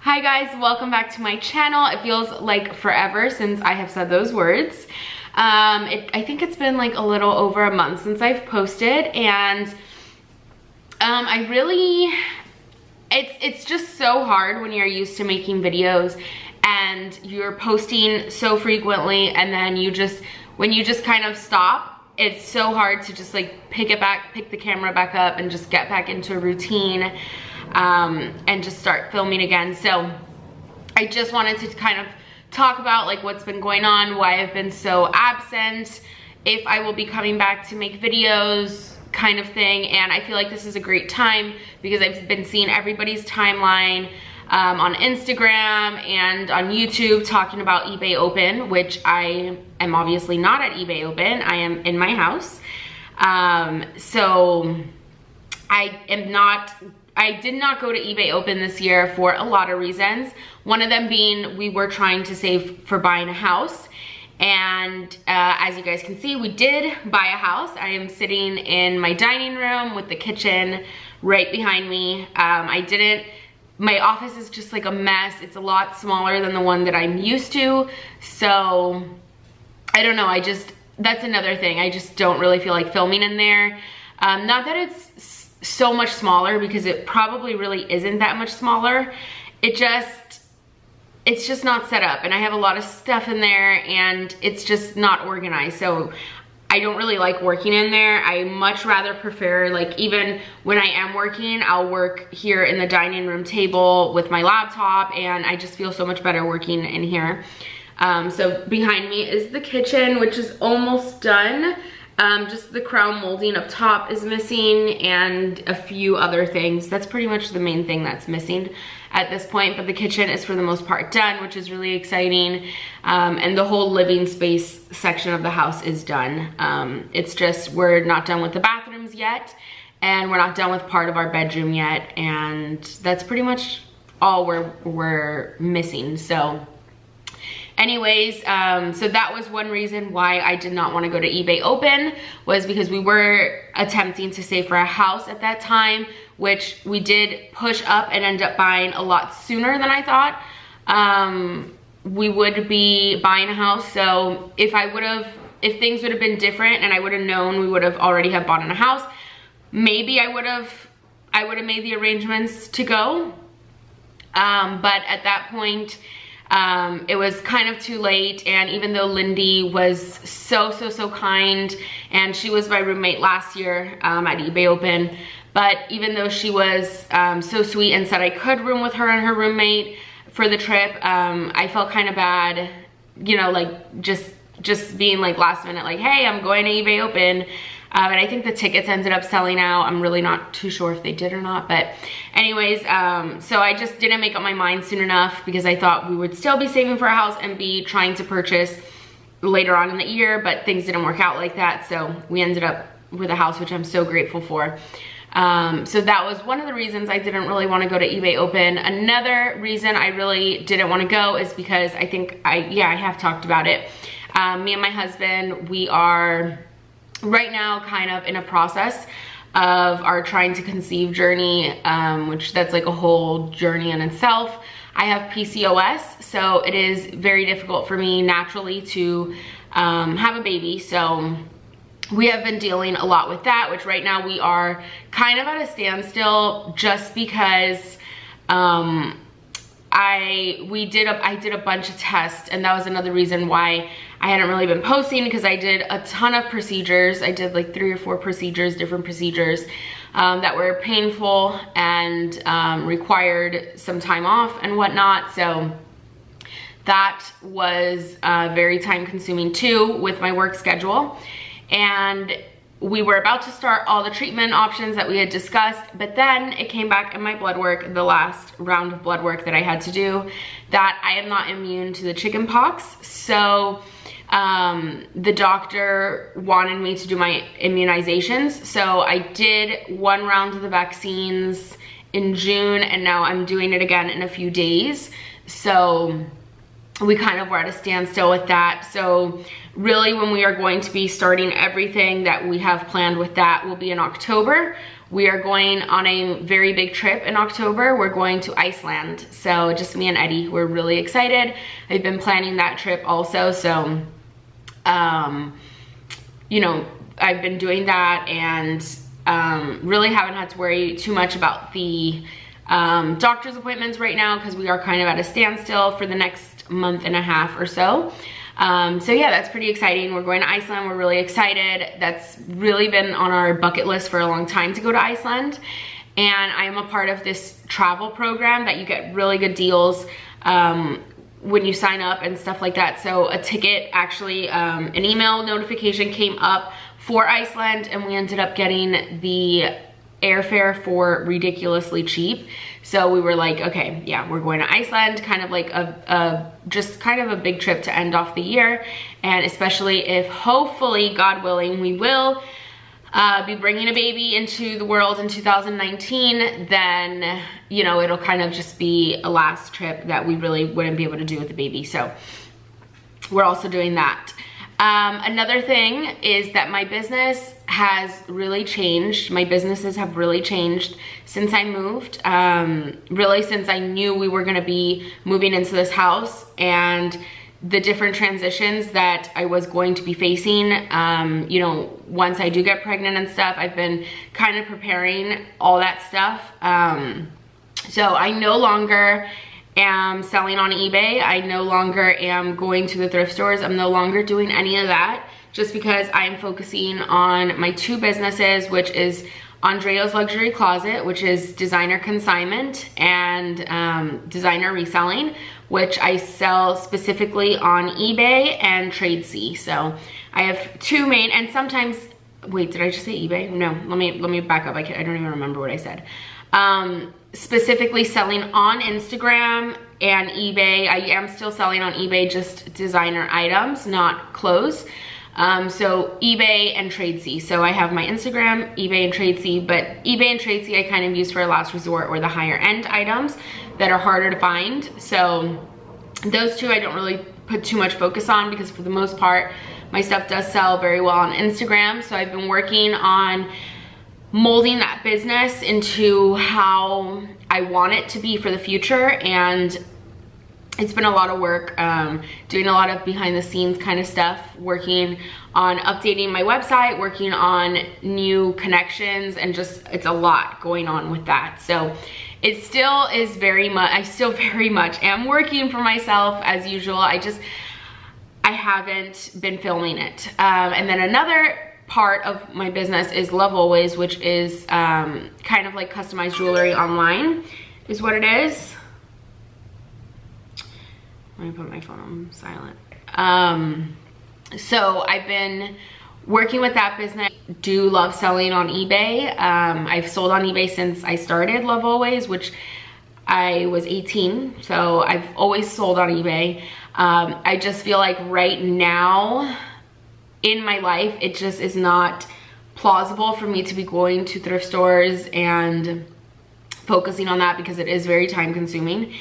Hi guys, welcome back to my channel. It feels like forever since I have said those words. I think it's been like a little over a month since I've posted, and it's just so hard when you're used to making videos and you're posting so frequently, and then when you just kind of stop, it's so hard to just like pick the camera back up and just get back into a routine and just start filming again. So I just wanted to kind of talk about like what's been going on, why I've been so absent, if I will be coming back to make videos kind of thing. And I feel like this is a great time because I've been seeing everybody's timeline on Instagram and on YouTube talking about eBay Open, which I am obviously not at eBay Open. I am in my house. So I did not go to eBay Open this year for a lot of reasons. One of them being we were trying to save for buying a house. And as you guys can see, we did buy a house. I am sitting in my dining room with the kitchen right behind me. My office is just like a mess. It's a lot smaller than the one that I'm used to. So I don't know, that's another thing. I just don't really feel like filming in there. Not that it's so much smaller, because it probably really isn't that much smaller. It's just not set up, and I have a lot of stuff in there and it's just not organized. So I don't really like working in there. I much rather prefer, like, even when I am working, I'll work here in the dining room table with my laptop, and I just feel so much better working in here. So behind me is the kitchen, which is almost done. Just the crown molding up top is missing and a few other things. That's pretty much the main thing that's missing at this point, but the kitchen is for the most part done, which is really exciting. And the whole living space section of the house is done. It's just, we're not done with the bathrooms yet, and we're not done with part of our bedroom yet, and that's pretty much all we're missing. So anyways, so that was one reason why I did not want to go to eBay Open, was because we were attempting to save for a house at that time, which we did push up and end up buying a lot sooner than I thought we would be buying a house. So if things would have been different and I would have known we would have already have bought in a house, maybe I would have made the arrangements to go. But at that point, it was kind of too late. And even though Lindy was so kind, and she was my roommate last year at eBay Open, but even though she was so sweet and said I could room with her and her roommate for the trip, I felt kind of bad, you know, like just being like last minute, like, hey, I'm going to eBay Open. And I think the tickets ended up selling out. I'm really not too sure if they did or not, but anyways, so I just didn't make up my mind soon enough, because I thought we would still be saving for a house and be trying to purchase later on in the year, but things didn't work out like that. So we ended up with a house, which I'm so grateful for. So that was one of the reasons I didn't really want to go to eBay Open. Another reason I really didn't want to go is because I think I have talked about it. Me and my husband, we are right now kind of in a process of our trying to conceive journey, which that's like a whole journey in itself. I have PCOS, so it is very difficult for me naturally to have a baby. So we have been dealing a lot with that, which right now we are kind of at a standstill, just because I did a bunch of tests, and that was another reason why I hadn't really been posting, because I did a ton of procedures. I did like 3 or 4 different procedures that were painful and required some time off and whatnot. So that was very time consuming too with my work schedule. And we were about to start all the treatment options that we had discussed, but then it came back in my blood work, the last round of blood work that I had to do, that I am not immune to the chicken pox. So the doctor wanted me to do my immunizations. So I did 1 round of the vaccines in June, and now I'm doing it again in a few days. So we kind of were at a standstill with that. So really, when we are going to be starting everything that we have planned with that will be in October, we are going on a very big trip in October. We're going to Iceland. So just me and Eddie, we're really excited. I've been planning that trip also. So, you know, I've been doing that and really haven't had to worry too much about the doctor's appointments right now because we are kind of at a standstill for the next month and a half or so. So yeah, that's pretty exciting. We're going to Iceland. We're really excited. That's really been on our bucket list for a long time to go to Iceland. And I am a part of this travel program that you get really good deals when you sign up and stuff like that. So a ticket, actually, an email notification came up for Iceland, and we ended up getting the airfare for ridiculously cheap. So we were like, okay, yeah, we're going to Iceland, kind of like just kind of a big trip to end off the year. And especially if hopefully, God willing, we will be bringing a baby into the world in 2019, then, you know, it'll kind of just be a last trip that we really wouldn't be able to do with the baby. So we're also doing that. Another thing is that my business has really changed. My businesses have really changed since I moved. Really since I knew we were gonna be moving into this house and the different transitions that I was going to be facing. You know, once I do get pregnant and stuff, I've been kind of preparing all that stuff. So I no longer am selling on eBay. I no longer am going to the thrift stores. I'm no longer doing any of that, just because I'm focusing on my two businesses, which is Andrea's Luxury Closet, which is designer consignment, and designer reselling, which I sell specifically on eBay and Tradesy. So I have two main, and sometimes, wait, did I just say eBay? No, let me back up. I don't even remember what I said. Specifically selling on Instagram and eBay. I am still selling on eBay, just designer items, not clothes. So eBay and Tradesy. So I have my Instagram, eBay and Tradesy, but eBay and Tradesy I kind of use for a last resort or the higher end items that are harder to find. So those two I don't really put too much focus on, because for the most part, my stuff does sell very well on Instagram. So I've been working on molding that business into how I want it to be for the future, and it's been a lot of work, doing a lot of behind the scenes kind of stuff, working on updating my website, working on new connections, and just, it's a lot going on with that. So it still is very much, I still very much am working for myself as usual. I haven't been filming it. And then another part of my business is Love Always, which is kind of like customized jewelry online is what it is. Let me put my phone on silent. So I've been working with that business. Do love selling on eBay. I've sold on eBay since I started Love Always, which I was 18. So I've always sold on eBay. I just feel like right now in my life, it just is not plausible for me to be going to thrift stores and focusing on that, because it is very time consuming.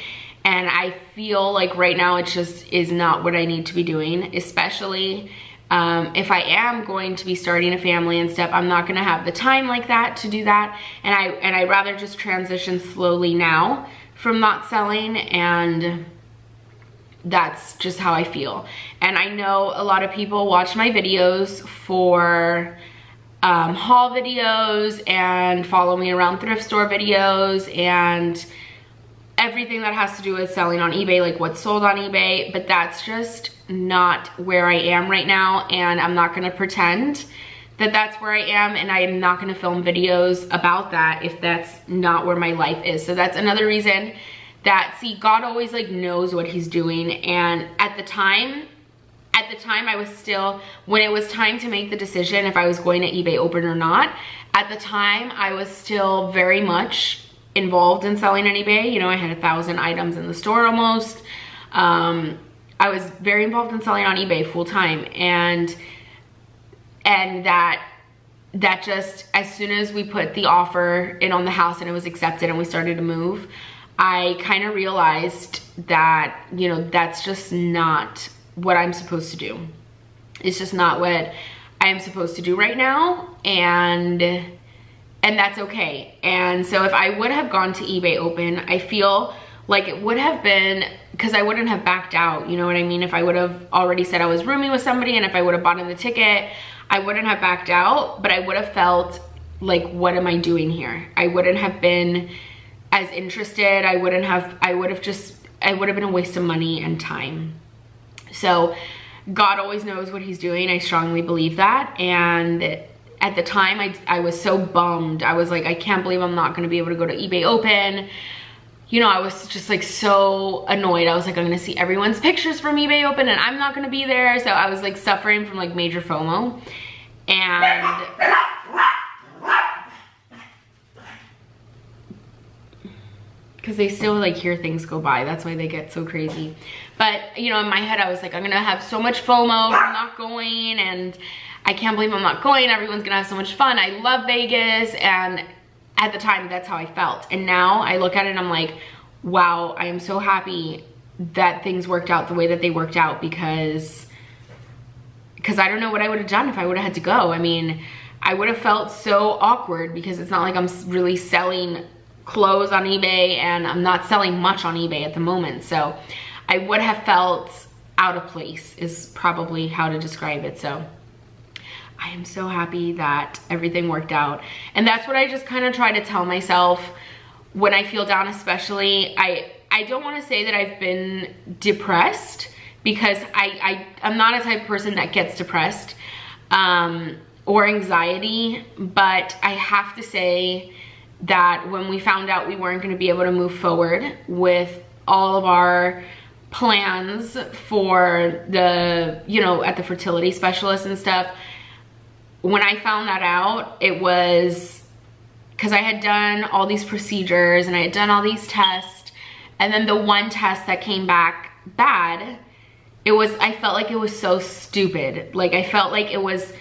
And I feel like right now it just is not what I need to be doing, especially if I am going to be starting a family and stuff. I'm not gonna have the time like that to do that. And I'd rather just transition slowly now from not selling, and that's just how I feel. And I know a lot of people watch my videos for haul videos and follow me around thrift store videos and everything that has to do with selling on eBay, like what's sold on eBay, but that's just not where I am right now, and I'm not gonna pretend that that's where I am, and I am not gonna film videos about that if that's not where my life is. So that's another reason that, see, God always like knows what he's doing. And at the time I was still, when it was time to make the decision if I was going to eBay Open or not, at the time I was still very much involved in selling on eBay. You know, I had 1,000 items in the store almost. I was very involved in selling on eBay full time, and that just, as soon as we put the offer in on the house and it was accepted and we started to move, I kind of realized that, you know, that's just not what I'm supposed to do. It's just not what I am supposed to do right now. And and that's okay. And so if I would have gone to eBay Open, I feel like it would have been, because I wouldn't have backed out, you know what I mean? If I would have already said I was rooming with somebody, and if I would have bought in the ticket, I wouldn't have backed out, but I would have felt like, what am I doing here? I wouldn't have been as interested. I would have been a waste of money and time. So God always knows what he's doing. I strongly believe that. And at the time, I was so bummed. I was like, I can't believe I'm not gonna be able to go to eBay Open. You know, I was just like so annoyed. I was like, I'm gonna see everyone's pictures from eBay Open and I'm not gonna be there. So I was like suffering from like major FOMO. And because they still like hear things go by. That's why they get so crazy. But you know, in my head, I was like, I'm gonna have so much FOMO from not going, and I can't believe I'm not going. Everyone's gonna have so much fun. I love Vegas. And at the time, that's how I felt. And now I look at it and I'm like, wow, I am so happy that things worked out the way that they worked out, because I don't know what I would have done if I would have had to go. I mean, I would have felt so awkward, because it's not like I'm really selling clothes on eBay, and I'm not selling much on eBay at the moment. So I would have felt out of place, is probably how to describe it. So I am so happy that everything worked out. And that's what I just kind of try to tell myself when I feel down, especially. I don't want to say that I've been depressed, because I'm not a type of person that gets depressed or anxiety, but I have to say that when we found out we weren't going to be able to move forward with all of our plans for the, you know, at the fertility specialist and stuff, when I found that out, it was because I had done all these procedures and I had done all these tests, and then the one test that came back bad, I felt like it was so stupid. Like, I felt like it was,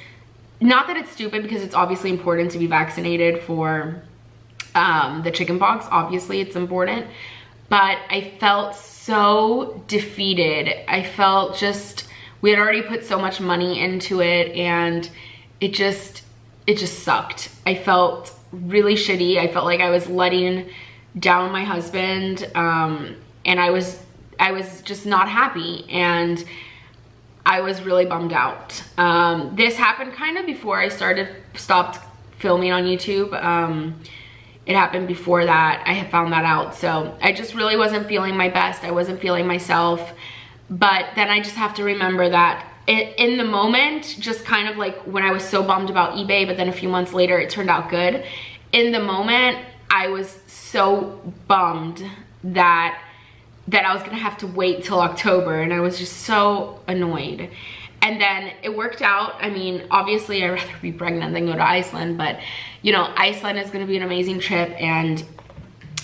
not that it's stupid, because it's obviously important to be vaccinated for the chickenpox. Obviously it's important, but I felt so defeated. I felt just, we had already put so much money into it, and it just sucked. I felt really shitty. I felt like I was letting down my husband, and I was just not happy, and I was really bummed out. This happened kind of before I stopped filming on YouTube. It happened before that. I had found that out. So I just really wasn't feeling my best. I wasn't feeling myself. But then I just have to remember that in the moment, just kind of like when I was so bummed about eBay, but then a few months later it turned out good. In the moment, I was so bummed that I was gonna have to wait till October, and I was just so annoyed. And then it worked out. I mean, obviously I'd rather be pregnant than go to Iceland, but you know, Iceland is gonna be an amazing trip, and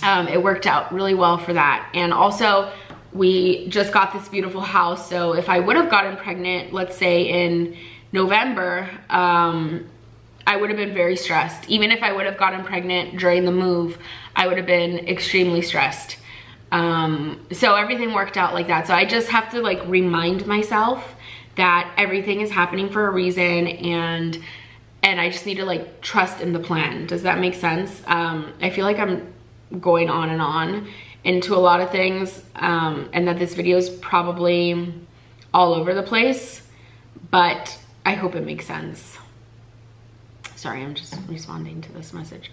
it worked out really well for that. And also, we just got this beautiful house, so if I would have gotten pregnant, let's say in November, I would have been very stressed. Even if I would have gotten pregnant during the move, I would have been extremely stressed. So everything worked out like that. So I just have to like remind myself that everything is happening for a reason, and I just need to like trust in the plan. Does that make sense? I feel like I'm going on and on into a lot of things, and that this video is probably all over the place, but I hope it makes sense. Sorry, I'm just responding to this message.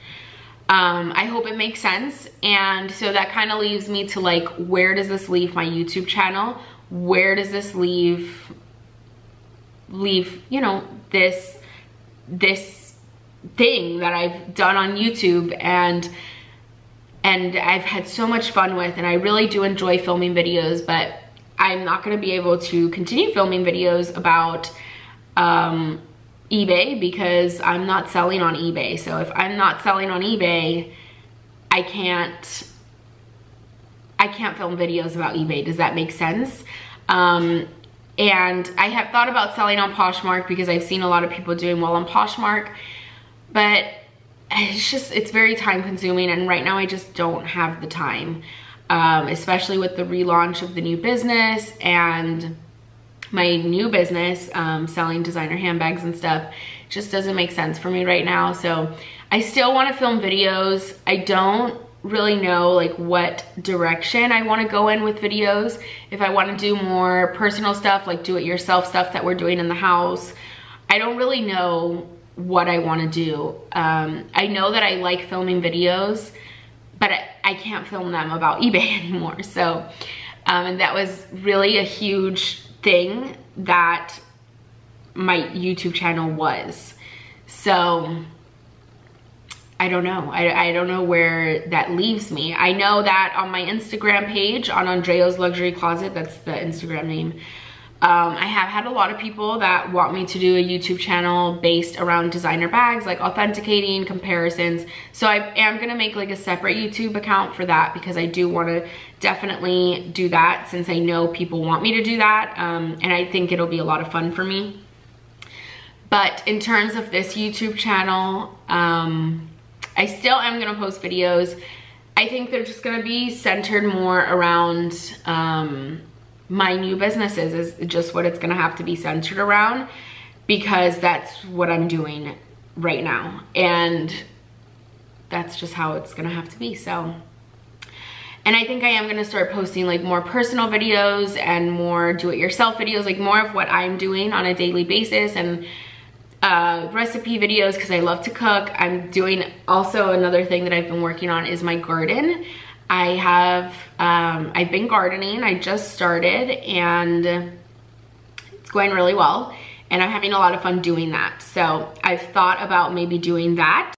I hope it makes sense. And so that kind of leaves me to like, where does this leave my YouTube channel? Where does this leave, you know, this thing that I've done on YouTube and I've had so much fun with, and I really do enjoy filming videos, but I'm not going to be able to continue filming videos about eBay because I'm not selling on eBay. So if I'm not selling on eBay, I can't film videos about eBay. Does that make sense? And I have thought about selling on Poshmark because I've seen a lot of people doing well on Poshmark, but it's very time consuming, and right now I just don't have the time, especially with the relaunch of the new business and my new business, selling designer handbags and stuff. It just doesn't make sense for me right now. So I still want to film videos. I don't really know like what direction I want to go in with videos. If I want to do more personal stuff, like do-it-yourself stuff that we're doing in the house, I don't really know what I want to do. I know that I like filming videos, but I can't film them about eBay anymore. So, and that was really a huge thing that my YouTube channel was. So I don't know. I don't know where that leaves me. I know that on my Instagram page, on Andrea's Luxury Closet, that's the Instagram name, I have had a lot of people that want me to do a YouTube channel based around designer bags, like authenticating, comparisons. So I am gonna make like a separate YouTube account for that, because I do wanna definitely do that, since I know people want me to do that. And I think it'll be a lot of fun for me. But in terms of this YouTube channel, I still am gonna post videos. I think they're just gonna be centered more around my new businesses, is just what it's gonna have to be centered around, because that's what I'm doing right now. And that's just how it's gonna have to be, so. And I think I am gonna start posting like more personal videos and more do-it-yourself videos, like more of what I'm doing on a daily basis, and recipe videos, because I love to cook. I'm doing also another thing that I've been working on is my garden. I've been gardening. I just started and it's going really well, and I'm having a lot of fun doing that. So I've thought about maybe doing that.